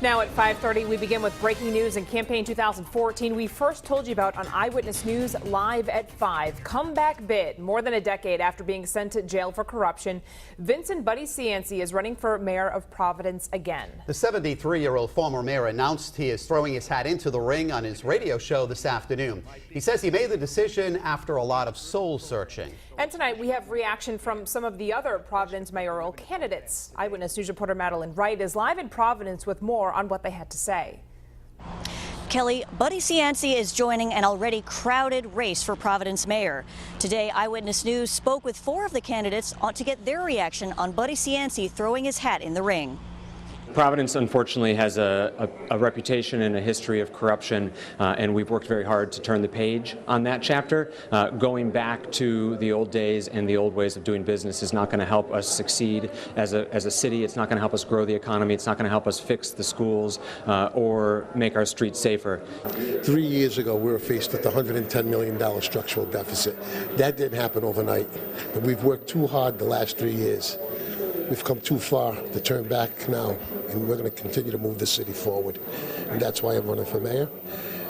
Now at 5:30, we begin with breaking news in campaign 2014. We first told you about on Eyewitness News live at 5. Comeback bid. More than a decade after being sent to jail for corruption, Vincent Buddy Cianci is running for mayor of Providence again. The 73-year-old former mayor announced he is throwing his hat into the ring on his radio show this afternoon. He says he made the decision after a lot of soul searching. And tonight we have reaction from some of the other Providence mayoral candidates. Eyewitness News reporter Madeline Wright is live in Providence with more on what they had to say. Kelly, Buddy Cianci is joining an already crowded race for Providence mayor. Today, Eyewitness News spoke with 4 of the candidates to get their reaction on Buddy Cianci throwing his hat in the ring. Providence, unfortunately, has a reputation and a history of corruption, and we've worked very hard to turn the page on that chapter. Going back to the old days and the old ways of doing business is not going to help us succeed as a city. It's not going to help us grow the economy. It's not going to help us fix the schools or make our streets safer. 3 years ago, we were faced with a $110 million structural deficit. That didn't happen overnight, and we've worked too hard the last 3 years. We've come too far to turn back now, and we're going to continue to move the city forward. And that's why I'm running for mayor,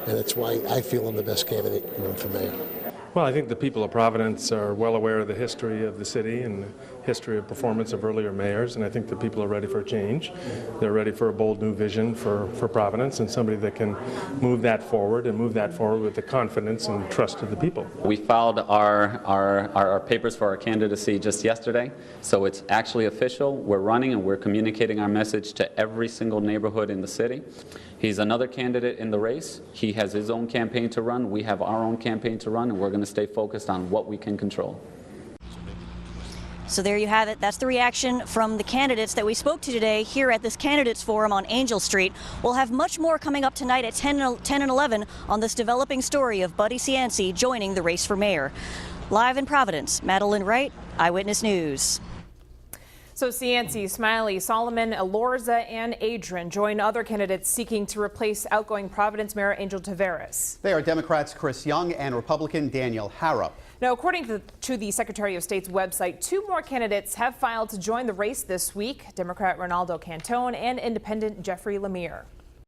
and that's why I feel I'm the best candidate running for mayor. Well, I think the people of Providence are well aware of the history of the city and the history of performance of earlier mayors, and I think the people are ready for a change. They're ready for a bold new vision for Providence and somebody that can move that forward with the confidence and trust of the people. We filed our papers for our candidacy just yesterday, so it's actually official. We're running and we're communicating our message to every single neighborhood in the city. He's another candidate in the race. He has his own campaign to run. We have our own campaign to run, and we're going to stay focused on what we can control. So there you have it. That's the reaction from the candidates that we spoke to today here at this candidates forum on Angel Street. We'll have much more coming up tonight at 10 and 11 on this developing story of Buddy Cianci joining the race for mayor. Live in Providence, Madeline Wright, Eyewitness News. So Cianci, Smiley, Solomon, Alorza, and Adrain join other candidates seeking to replace outgoing Providence Mayor Angel Taveras. They are Democrats Chris Young and Republican Daniel Harrop. Now, according to the Secretary of State's website, 2 more candidates have filed to join the race this week, Democrat Ronaldo Cantone and Independent Jeffrey Lemire.